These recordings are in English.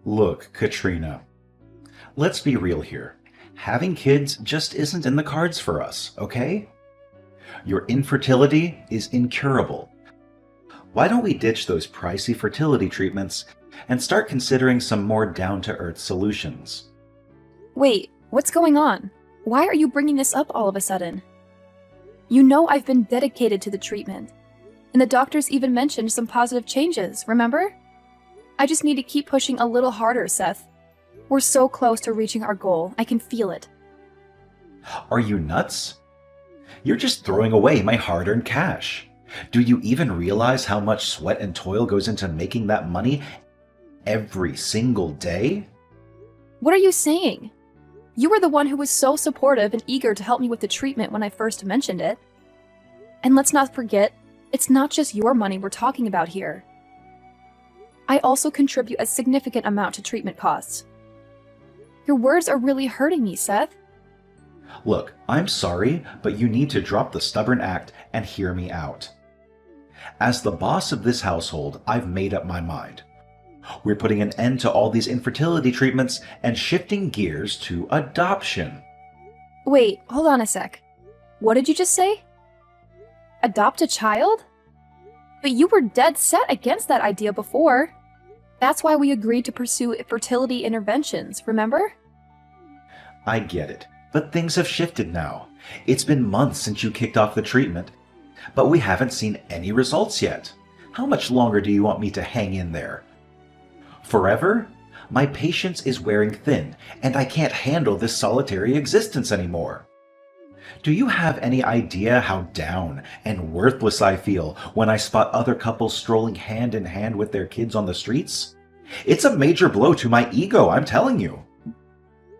Look, Katrina, let's be real here. Having kids just isn't in the cards for us, okay? Your infertility is incurable. Why don't we ditch those pricey fertility treatments and start considering some more down-to-earth solutions? Wait, what's going on? Why are you bringing this up all of a sudden? You know I've been dedicated to the treatment, and the doctors even mentioned some positive changes, remember? I just need to keep pushing a little harder, Seth. We're so close to reaching our goal, I can feel it. Are you nuts? You're just throwing away my hard-earned cash. Do you even realize how much sweat and toil goes into making that money every single day? What are you saying? You were the one who was so supportive and eager to help me with the treatment when I first mentioned it. And let's not forget, it's not just your money we're talking about here. I also contribute a significant amount to treatment costs. Your words are really hurting me, Seth. Look, I'm sorry, but you need to drop the stubborn act and hear me out. As the boss of this household, I've made up my mind. We're putting an end to all these infertility treatments and shifting gears to adoption. Wait, hold on a sec. What did you just say? Adopt a child? But you were dead set against that idea before. That's why we agreed to pursue fertility interventions, remember? I get it, but things have shifted now. It's been months since you kicked off the treatment, but we haven't seen any results yet. How much longer do you want me to hang in there? Forever? My patience is wearing thin, and I can't handle this solitary existence anymore. Do you have any idea how down and worthless I feel when I spot other couples strolling hand in hand with their kids on the streets? It's a major blow to my ego, I'm telling you.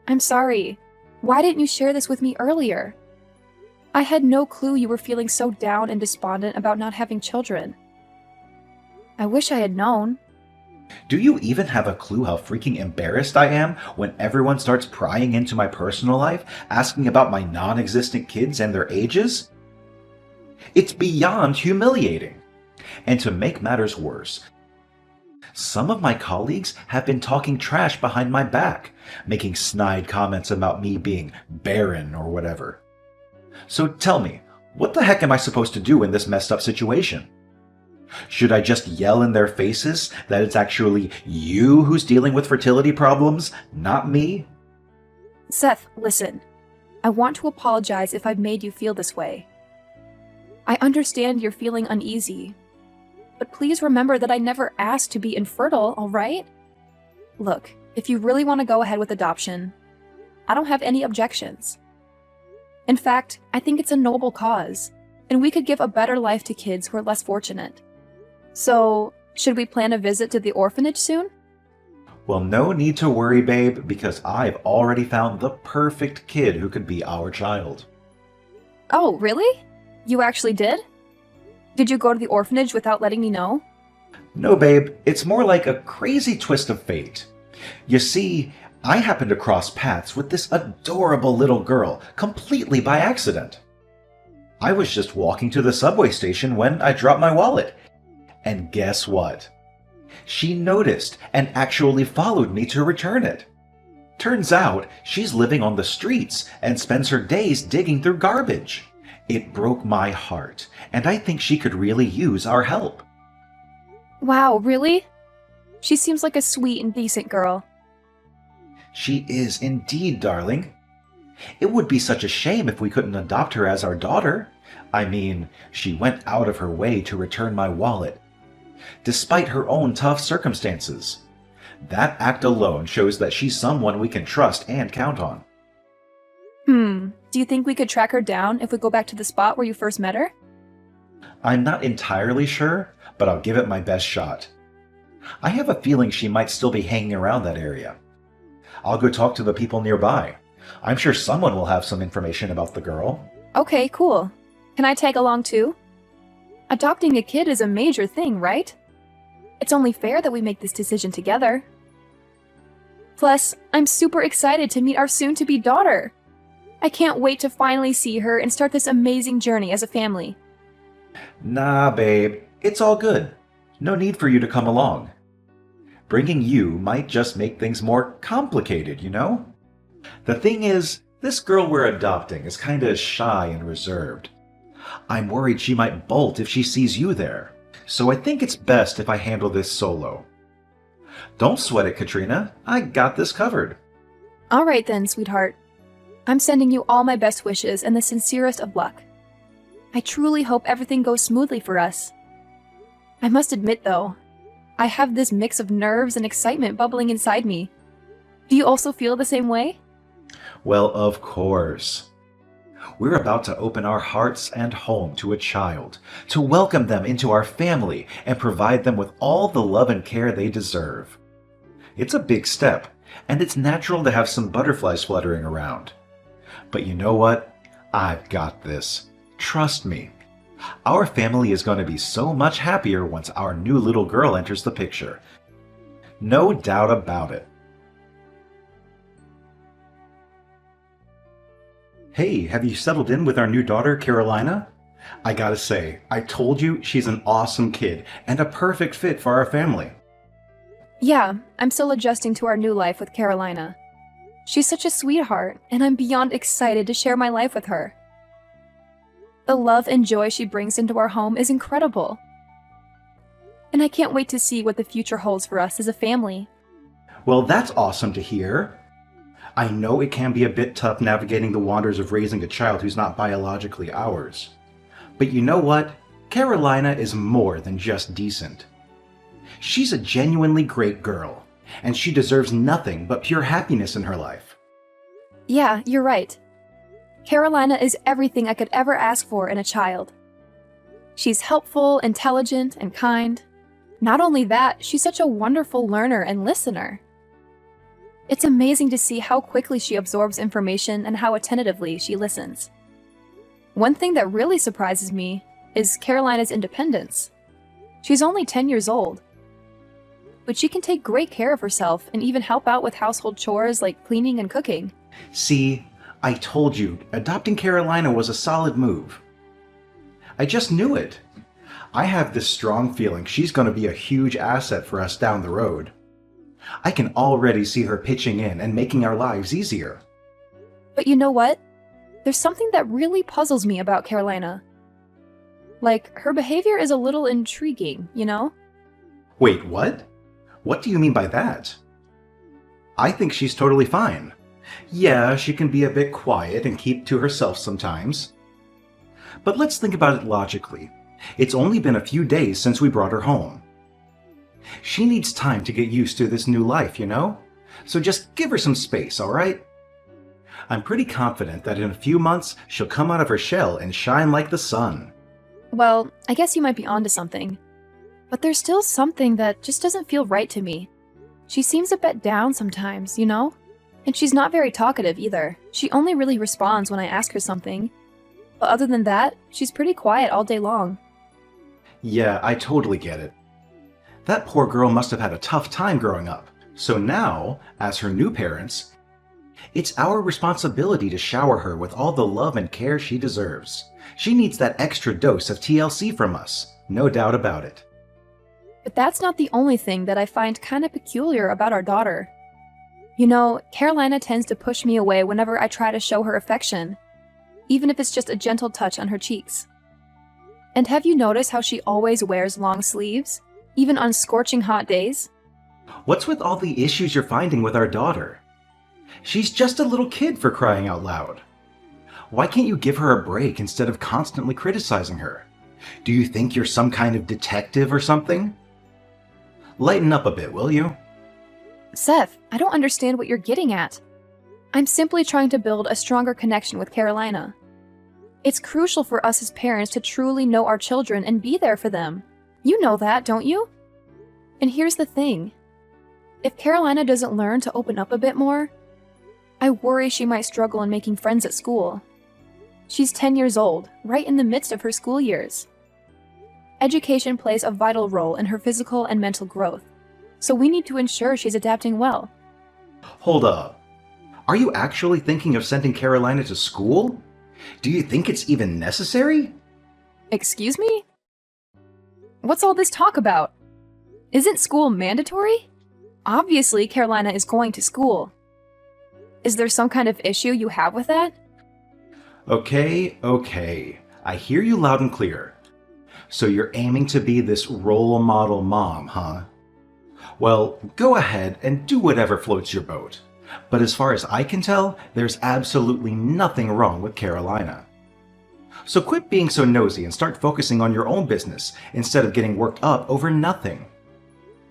I'm sorry. Why didn't you share this with me earlier? I had no clue you were feeling so down and despondent about not having children. I wish I had known. Do you even have a clue how freaking embarrassed I am when everyone starts prying into my personal life, asking about my non-existent kids and their ages? It's beyond humiliating. And to make matters worse, some of my colleagues have been talking trash behind my back, making snide comments about me being barren or whatever. So tell me, what the heck am I supposed to do in this messed up situation? Should I just yell in their faces that it's actually you who's dealing with fertility problems, not me? Seth, listen. I want to apologize if I've made you feel this way. I understand you're feeling uneasy, but please remember that I never asked to be infertile, all right? Look, if you really want to go ahead with adoption, I don't have any objections. In fact, I think it's a noble cause, and we could give a better life to kids who are less fortunate. So, should we plan a visit to the orphanage soon? Well, no need to worry, babe, because I've already found the perfect kid who could be our child. Oh, really? You actually did? Did you go to the orphanage without letting me know? No, babe, it's more like a crazy twist of fate. You see, I happened to cross paths with this adorable little girl completely by accident. I was just walking to the subway station when I dropped my wallet. And guess what? She noticed and actually followed me to return it. Turns out she's living on the streets and spends her days digging through garbage. It broke my heart, and I think she could really use our help. Wow, really? She seems like a sweet and decent girl. She is indeed, darling. It would be such a shame if we couldn't adopt her as our daughter. I mean, she went out of her way to return my wallet, despite her own tough circumstances. That act alone shows that she's someone we can trust and count on. Do you think we could track her down if we go back to the spot where you first met her? I'm not entirely sure, but I'll give it my best shot. I have a feeling she might still be hanging around that area. I'll go talk to the people nearby. I'm sure someone will have some information about the girl. Okay, cool. Can I tag along too? Adopting a kid is a major thing, right? It's only fair that we make this decision together. Plus, I'm super excited to meet our soon-to-be daughter. I can't wait to finally see her and start this amazing journey as a family. Nah, babe. It's all good. No need for you to come along. Bringing you might just make things more complicated, you know? The thing is, this girl we're adopting is kinda shy and reserved. I'm worried she might bolt if she sees you there, so I think it's best if I handle this solo. Don't sweat it, Katrina. I got this covered. All right then, sweetheart. I'm sending you all my best wishes and the sincerest of luck. I truly hope everything goes smoothly for us. I must admit, though, I have this mix of nerves and excitement bubbling inside me. Do you also feel the same way? Well, of course. We're about to open our hearts and home to a child, to welcome them into our family and provide them with all the love and care they deserve. It's a big step, and it's natural to have some butterflies fluttering around. But you know what? I've got this. Trust me. Our family is going to be so much happier once our new little girl enters the picture. No doubt about it. Hey, have you settled in with our new daughter, Carolina? I gotta say, I told you she's an awesome kid and a perfect fit for our family. Yeah, I'm still adjusting to our new life with Carolina. She's such a sweetheart, and I'm beyond excited to share my life with her. The love and joy she brings into our home is incredible. And I can't wait to see what the future holds for us as a family. Well, that's awesome to hear. I know it can be a bit tough navigating the wonders of raising a child who's not biologically ours. But you know what? Carolina is more than just decent. She's a genuinely great girl, and she deserves nothing but pure happiness in her life. Yeah, you're right. Carolina is everything I could ever ask for in a child. She's helpful, intelligent, and kind. Not only that, she's such a wonderful learner and listener. It's amazing to see how quickly she absorbs information and how attentively she listens. One thing that really surprises me is Carolina's independence. She's only 10 years old, but she can take great care of herself and even help out with household chores like cleaning and cooking. See, I told you, adopting Carolina was a solid move. I just knew it. I have this strong feeling she's going to be a huge asset for us down the road. I can already see her pitching in and making our lives easier. But you know what? There's something that really puzzles me about Carolina. Like, her behavior is a little intriguing, you know? Wait, what? What do you mean by that? I think she's totally fine. Yeah, she can be a bit quiet and keep to herself sometimes. But let's think about it logically. It's only been a few days since we brought her home. She needs time to get used to this new life, you know? So just give her some space, alright? I'm pretty confident that in a few months she'll come out of her shell and shine like the sun. Well, I guess you might be onto something. But there's still something that just doesn't feel right to me. She seems a bit down sometimes, you know? And she's not very talkative either. She only really responds when I ask her something. But other than that, she's pretty quiet all day long. Yeah, I totally get it. That poor girl must have had a tough time growing up. So now, as her new parents, it's our responsibility to shower her with all the love and care she deserves. She needs that extra dose of TLC from us, no doubt about it. But that's not the only thing that I find kind of peculiar about our daughter. You know, Carolina tends to push me away whenever I try to show her affection, even if it's just a gentle touch on her cheeks. And have you noticed how she always wears long sleeves, even on scorching hot days? What's with all the issues you're finding with our daughter? She's just a little kid, for crying out loud. Why can't you give her a break instead of constantly criticizing her? Do you think you're some kind of detective or something? Lighten up a bit, will you? Seth, I don't understand what you're getting at. I'm simply trying to build a stronger connection with Carolina. It's crucial for us as parents to truly know our children and be there for them. You know that, don't you? And here's the thing. If Carolina doesn't learn to open up a bit more, I worry she might struggle in making friends at school. She's 10 years old, right in the midst of her school years. Education plays a vital role in her physical and mental growth, so we need to ensure she's adapting well. Hold up. Are you actually thinking of sending Carolina to school? Do you think it's even necessary? Excuse me? What's all this talk about? Isn't school mandatory? Obviously, Carolina is going to school. Is there some kind of issue you have with that? Okay. I hear you loud and clear. So you're aiming to be this role model mom, huh? Well, go ahead and do whatever floats your boat. But as far as I can tell, there's absolutely nothing wrong with Carolina. So quit being so nosy and start focusing on your own business instead of getting worked up over nothing.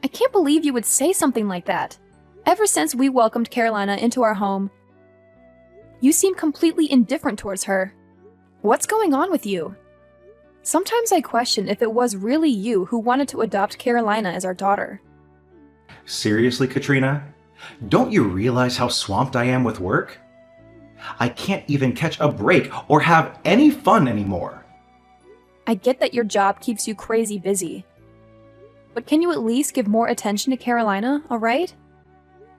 I can't believe you would say something like that. Ever since we welcomed Carolina into our home, you seem completely indifferent towards her. What's going on with you? Sometimes I question if it was really you who wanted to adopt Carolina as our daughter. Seriously, Katrina? Don't you realize how swamped I am with work? I can't even catch a break or have any fun anymore. I get that your job keeps you crazy busy. But can you at least give more attention to Carolina, alright?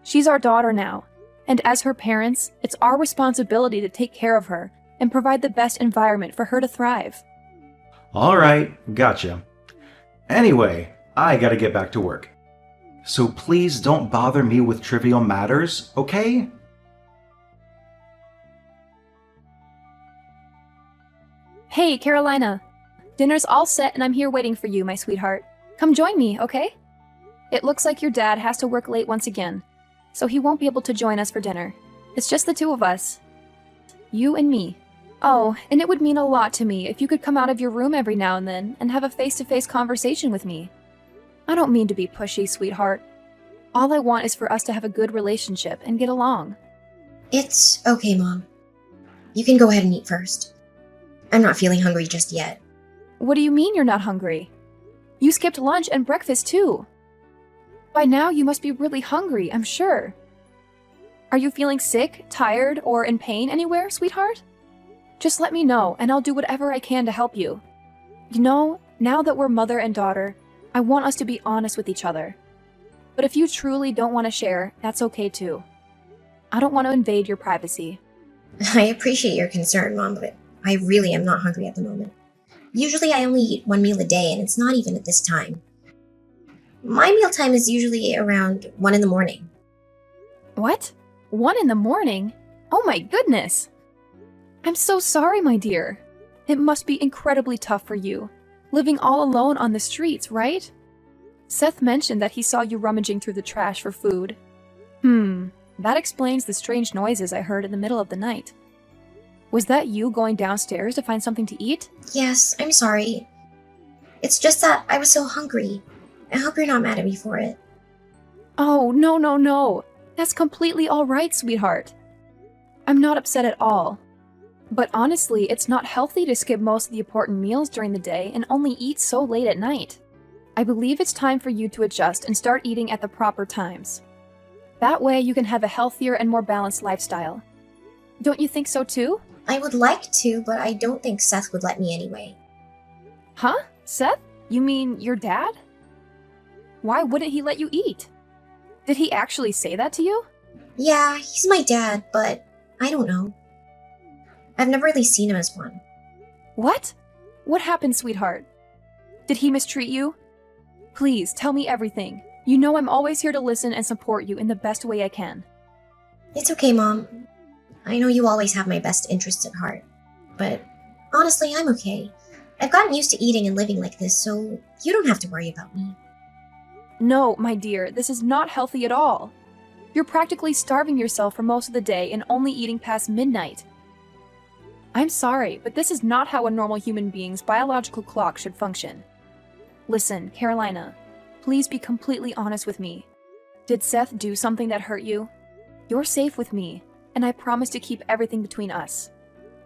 She's our daughter now, and as her parents, it's our responsibility to take care of her and provide the best environment for her to thrive. Alright, gotcha. Anyway, I gotta get back to work. So please don't bother me with trivial matters, okay? Hey, Carolina. Dinner's all set and I'm here waiting for you, my sweetheart. Come join me, okay? It looks like your dad has to work late once again, so he won't be able to join us for dinner. It's just the two of us. You and me. Oh, and it would mean a lot to me if you could come out of your room every now and then and have a face-to-face conversation with me. I don't mean to be pushy, sweetheart. All I want is for us to have a good relationship and get along. It's okay, Mom. You can go ahead and eat first. I'm not feeling hungry just yet. What do you mean you're not hungry? You skipped lunch and breakfast too. By now you must be really hungry, I'm sure. Are you feeling sick, tired, or in pain anywhere, sweetheart? Just let me know and I'll do whatever I can to help you. You know, now that we're mother and daughter, I want us to be honest with each other. But if you truly don't want to share, that's okay too. I don't want to invade your privacy. I appreciate your concern, Mom, but I really am not hungry at the moment. Usually I only eat one meal a day, and it's not even at this time. My mealtime is usually around 1 in the morning. What? 1 in the morning? Oh my goodness! I'm so sorry, my dear. It must be incredibly tough for you, living all alone on the streets, right? Seth mentioned that he saw you rummaging through the trash for food. That explains the strange noises I heard in the middle of the night. Was that you going downstairs to find something to eat? Yes, I'm sorry. It's just that I was so hungry. I hope you're not mad at me for it. Oh, no. That's completely all right, sweetheart. I'm not upset at all. But honestly, it's not healthy to skip most of the important meals during the day and only eat so late at night. I believe it's time for you to adjust and start eating at the proper times. That way you can have a healthier and more balanced lifestyle. Don't you think so too? I would like to, but I don't think Seth would let me anyway. Huh? Seth? You mean your dad? Why wouldn't he let you eat? Did he actually say that to you? Yeah, he's my dad, but I don't know. I've never really seen him as one. What? What happened, sweetheart? Did he mistreat you? Please, tell me everything. You know I'm always here to listen and support you in the best way I can. It's okay, Mom. I know you always have my best interests at heart. But honestly, I'm okay. I've gotten used to eating and living like this, so you don't have to worry about me. No, my dear, this is not healthy at all. You're practically starving yourself for most of the day and only eating past midnight. I'm sorry, but this is not how a normal human being's biological clock should function. Listen, Carolina, please be completely honest with me. Did Seth do something that hurt you? You're safe with me, and I promise to keep everything between us.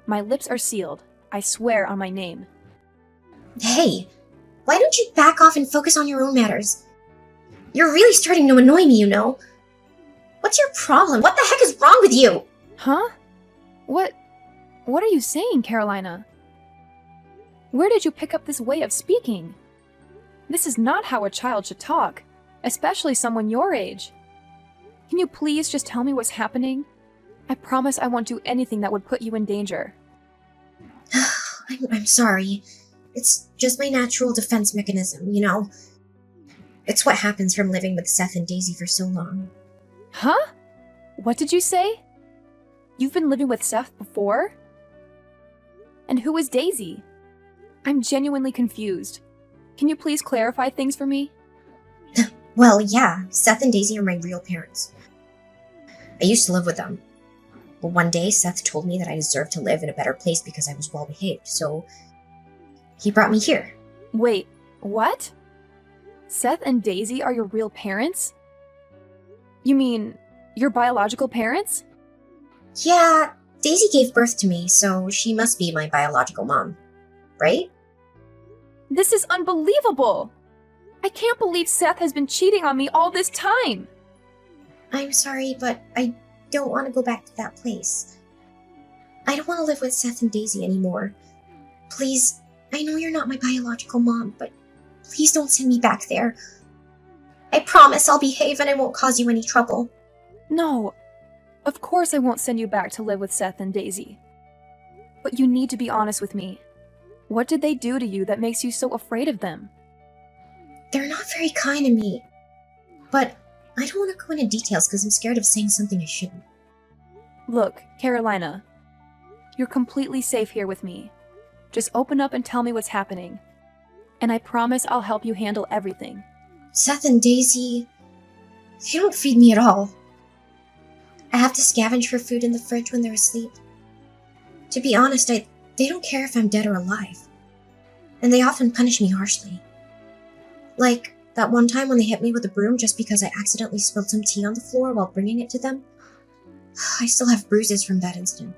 My lips are sealed. I swear on my name. Hey, why don't you back off and focus on your own matters? You're really starting to annoy me, you know. What's your problem? What the heck is wrong with you? Huh? What are you saying, Carolina? Where did you pick up this way of speaking? This is not how a child should talk, especially someone your age. Can you please just tell me what's happening? I promise I won't do anything that would put you in danger. I'm sorry. It's just my natural defense mechanism, you know. It's what happens from living with Seth and Daisy for so long. Huh? What did you say? You've been living with Seth before? And who is Daisy? I'm genuinely confused. Can you please clarify things for me? Well, yeah, Seth and Daisy are my real parents. I used to live with them. But one day, Seth told me that I deserved to live in a better place because I was well behaved, so he brought me here. Wait, what? Seth and Daisy are your real parents? You mean, your biological parents? Yeah, Daisy gave birth to me, so she must be my biological mom. Right? This is unbelievable! I can't believe Seth has been cheating on me all this time! I'm sorry, but I don't want to go back to that place. I don't want to live with Seth and Daisy anymore. Please, I know you're not my biological mom, but please don't send me back there. I promise I'll behave and I won't cause you any trouble. No, of course I won't send you back to live with Seth and Daisy. But you need to be honest with me. What did they do to you that makes you so afraid of them? They're not very kind to me, but I don't want to go into details because I'm scared of saying something I shouldn't. Look, Carolina, you're completely safe here with me. Just open up and tell me what's happening. And I promise I'll help you handle everything. Seth and Daisy, they don't feed me at all. I have to scavenge for food in the fridge when they're asleep. To be honest, they don't care if I'm dead or alive. And they often punish me harshly. Like that one time when they hit me with a broom just because I accidentally spilled some tea on the floor while bringing it to them. I still have bruises from that incident.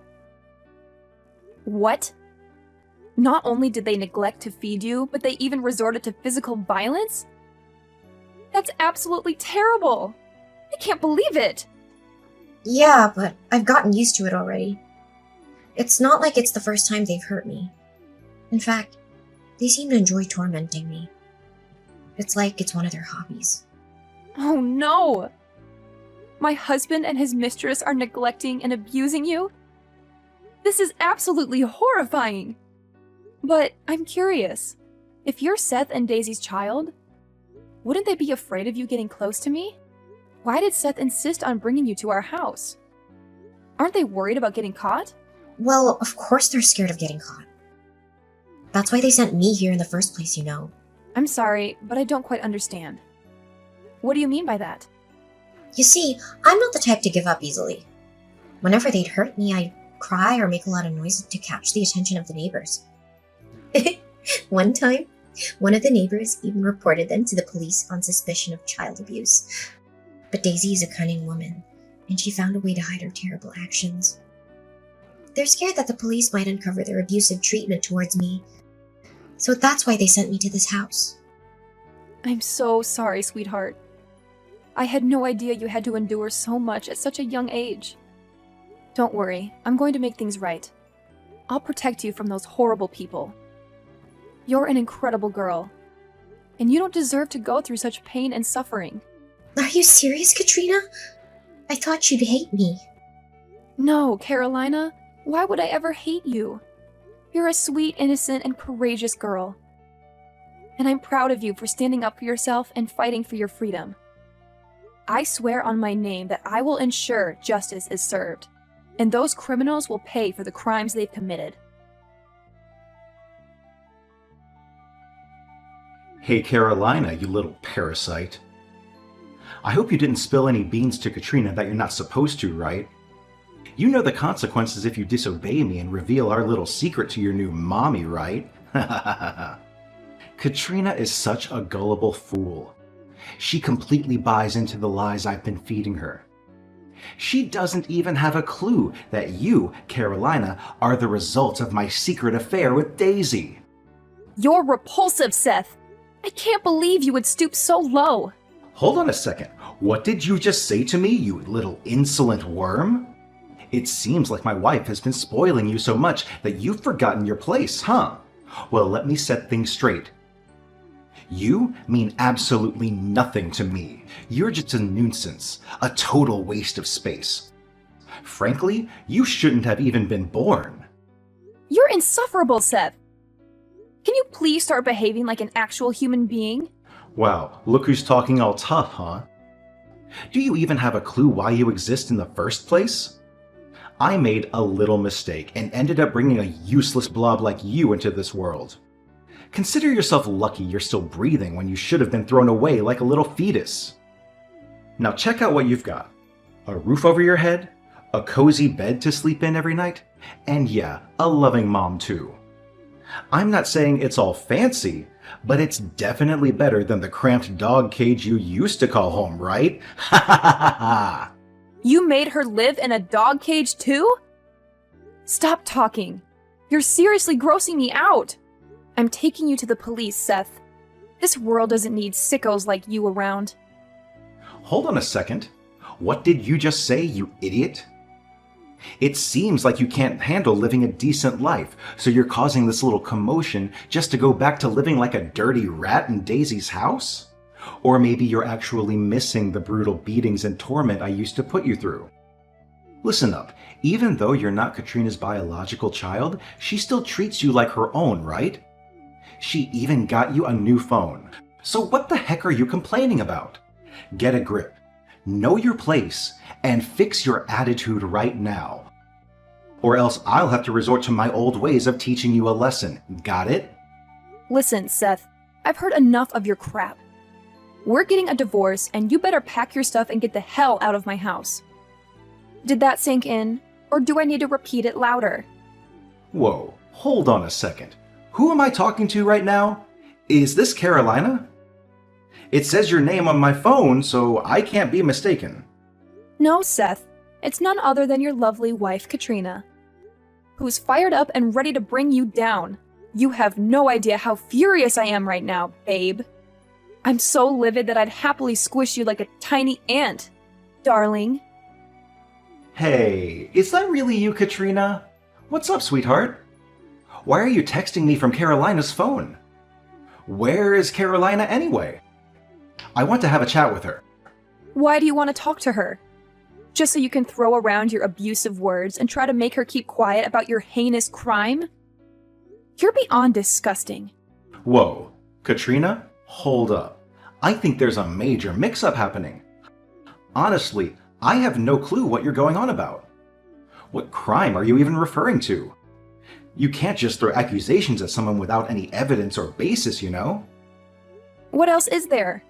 What? Not only did they neglect to feed you, but they even resorted to physical violence? That's absolutely terrible! I can't believe it! Yeah, but I've gotten used to it already. It's not like it's the first time they've hurt me. In fact, they seem to enjoy tormenting me. It's like it's one of their hobbies. Oh no! My husband and his mistress are neglecting and abusing you? This is absolutely horrifying! But I'm curious. If you're Seth and Daisy's child, wouldn't they be afraid of you getting close to me? Why did Seth insist on bringing you to our house? Aren't they worried about getting caught? Well, of course they're scared of getting caught. That's why they sent me here in the first place, you know. I'm sorry, but I don't quite understand. What do you mean by that? You see, I'm not the type to give up easily. Whenever they'd hurt me, I'd cry or make a lot of noise to catch the attention of the neighbors. One time, one of the neighbors even reported them to the police on suspicion of child abuse. But Daisy is a cunning woman, and she found a way to hide her terrible actions. They're scared that the police might uncover their abusive treatment towards me, so that's why they sent me to this house. I'm so sorry, sweetheart. I had no idea you had to endure so much at such a young age. Don't worry, I'm going to make things right. I'll protect you from those horrible people. You're an incredible girl, and you don't deserve to go through such pain and suffering. Are you serious, Katrina? I thought you'd hate me. No, Carolina, why would I ever hate you? You're a sweet, innocent, and courageous girl. And I'm proud of you for standing up for yourself and fighting for your freedom. I swear on my name that I will ensure justice is served, and those criminals will pay for the crimes they've committed. Hey Carolina, you little parasite. I hope you didn't spill any beans to Katrina that you're not supposed to, right? You know the consequences if you disobey me and reveal our little secret to your new mommy, right? Katrina is such a gullible fool. She completely buys into the lies I've been feeding her. She doesn't even have a clue that you, Carolina, are the result of my secret affair with Daisy. You're repulsive, Seth. I can't believe you would stoop so low. Hold on a second. What did you just say to me, you little insolent worm? It seems like my wife has been spoiling you so much that you've forgotten your place, huh? Well, let me set things straight. You mean absolutely nothing to me. You're just a nuisance, a total waste of space. Frankly, you shouldn't have even been born. You're insufferable, Seth. Can you please start behaving like an actual human being? Wow, look who's talking all tough, huh? Do you even have a clue why you exist in the first place? I made a little mistake and ended up bringing a useless blob like you into this world. Consider yourself lucky you're still breathing when you should have been thrown away like a little fetus. Now check out what you've got. A roof over your head, a cozy bed to sleep in every night, and yeah, a loving mom too. I'm not saying it's all fancy, but it's definitely better than the cramped dog cage you used to call home, right? Ha ha ha ha ha! You made her live in a dog cage too? Stop talking. You're seriously grossing me out. I'm taking you to the police, Seth. This world doesn't need sickos like you around. Hold on a second. What did you just say, you idiot? It seems like you can't handle living a decent life, so you're causing this little commotion just to go back to living like a dirty rat in Daisy's house? Or maybe you're actually missing the brutal beatings and torment I used to put you through. Listen up, even though you're not Katrina's biological child, she still treats you like her own, right? She even got you a new phone. So what the heck are you complaining about? Get a grip, know your place, and fix your attitude right now. Or else I'll have to resort to my old ways of teaching you a lesson. Got it? Listen, Seth, I've heard enough of your crap. We're getting a divorce, and you better pack your stuff and get the hell out of my house. Did that sink in, or do I need to repeat it louder? Whoa, hold on a second. Who am I talking to right now? Is this Carolina? It says your name on my phone, so I can't be mistaken. No, Seth, it's none other than your lovely wife, Katrina, who's fired up and ready to bring you down. You have no idea how furious I am right now, babe. I'm so livid that I'd happily squish you like a tiny ant, darling. Hey, is that really you, Katrina? What's up, sweetheart? Why are you texting me from Carolina's phone? Where is Carolina anyway? I want to have a chat with her. Why do you want to talk to her? Just so you can throw around your abusive words and try to make her keep quiet about your heinous crime? You're beyond disgusting. Whoa, Katrina, hold up. I think there's a major mix-up happening. Honestly, I have no clue what you're going on about. What crime are you even referring to? You can't just throw accusations at someone without any evidence or basis, you know? What else is there?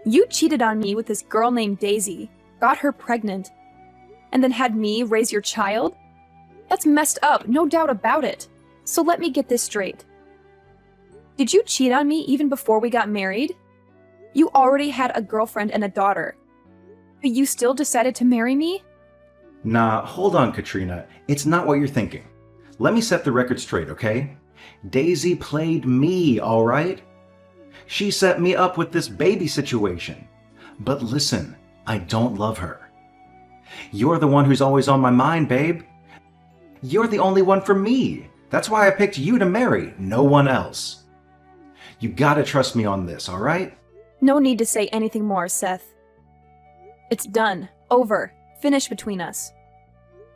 You cheated on me with this girl named Daisy, got her pregnant, and then had me raise your child? That's messed up, no doubt about it. So let me get this straight. Did you cheat on me even before we got married? You already had a girlfriend and a daughter, but you still decided to marry me? Nah, hold on, Katrina. It's not what you're thinking. Let me set the record straight, okay? Daisy played me, alright? She set me up with this baby situation. But listen, I don't love her. You're the one who's always on my mind, babe. You're the only one for me. That's why I picked you to marry, no one else. You gotta trust me on this, alright? No need to say anything more, Seth. It's done. Over. Finished between us.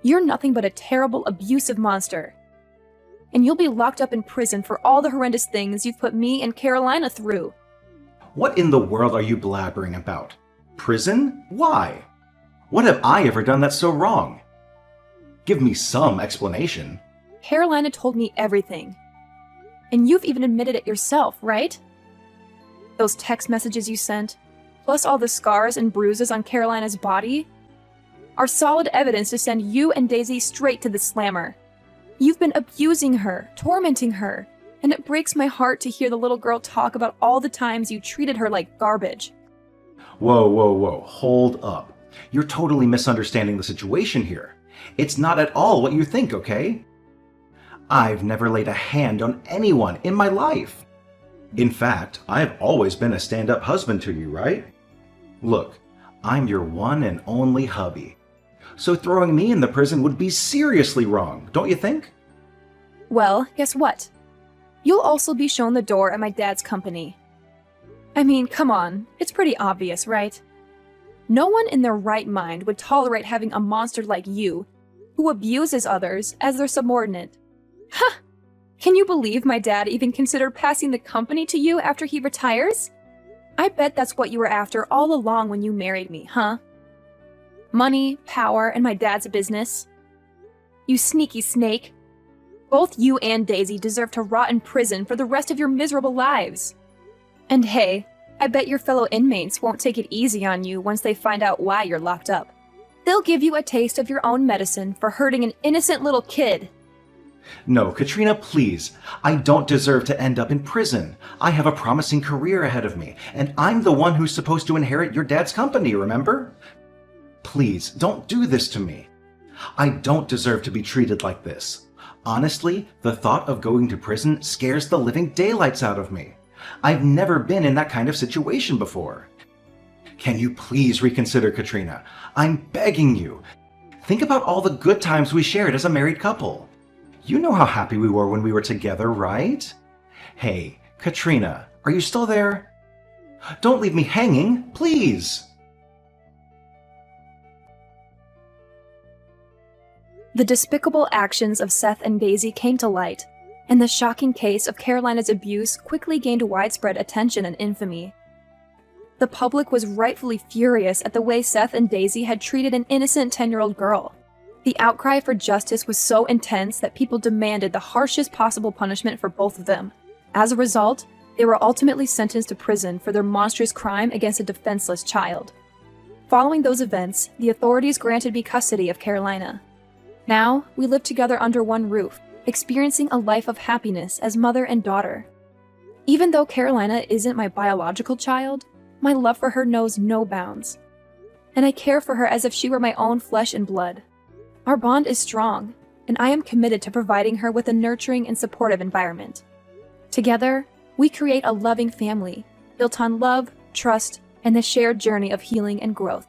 You're nothing but a terrible, abusive monster. And you'll be locked up in prison for all the horrendous things you've put me and Carolina through. What in the world are you blabbering about? Prison? Why? What have I ever done that's so wrong? Give me some explanation. Carolina told me everything. And you've even admitted it yourself, right? Those text messages you sent, plus all the scars and bruises on Carolina's body, are solid evidence to send you and Daisy straight to the slammer. You've been abusing her, tormenting her, and it breaks my heart to hear the little girl talk about all the times you treated her like garbage. Whoa, hold up. You're totally misunderstanding the situation here. It's not at all what you think, okay? I've never laid a hand on anyone in my life. In fact, I've always been a stand-up husband to you, right? Look, I'm your one and only hubby. So throwing me in the prison would be seriously wrong, don't you think? Well, guess what? You'll also be shown the door at my dad's company. I mean, come on, it's pretty obvious, right? No one in their right mind would tolerate having a monster like you, who abuses others, as their subordinate. Ha! Can you believe my dad even considered passing the company to you after he retires? I bet that's what you were after all along when you married me, huh? Money, power, and my dad's business. You sneaky snake. Both you and Daisy deserve to rot in prison for the rest of your miserable lives. And hey, I bet your fellow inmates won't take it easy on you once they find out why you're locked up. They'll give you a taste of your own medicine for hurting an innocent little kid. No, Katrina, please. I don't deserve to end up in prison. I have a promising career ahead of me, and I'm the one who's supposed to inherit your dad's company, remember? Please, don't do this to me. I don't deserve to be treated like this. Honestly, the thought of going to prison scares the living daylights out of me. I've never been in that kind of situation before. Can you please reconsider, Katrina? I'm begging you. Think about all the good times we shared as a married couple. You know how happy we were when we were together, right? Hey, Katrina, are you still there? Don't leave me hanging, please! The despicable actions of Seth and Daisy came to light, and the shocking case of Carolina's abuse quickly gained widespread attention and infamy. The public was rightfully furious at the way Seth and Daisy had treated an innocent 10-year-old girl. The outcry for justice was so intense that people demanded the harshest possible punishment for both of them. As a result, they were ultimately sentenced to prison for their monstrous crime against a defenseless child. Following those events, the authorities granted me custody of Carolina. Now, we live together under one roof, experiencing a life of happiness as mother and daughter. Even though Carolina isn't my biological child, my love for her knows no bounds. And I care for her as if she were my own flesh and blood. Our bond is strong, and I am committed to providing her with a nurturing and supportive environment. Together, we create a loving family, built on love, trust, and the shared journey of healing and growth.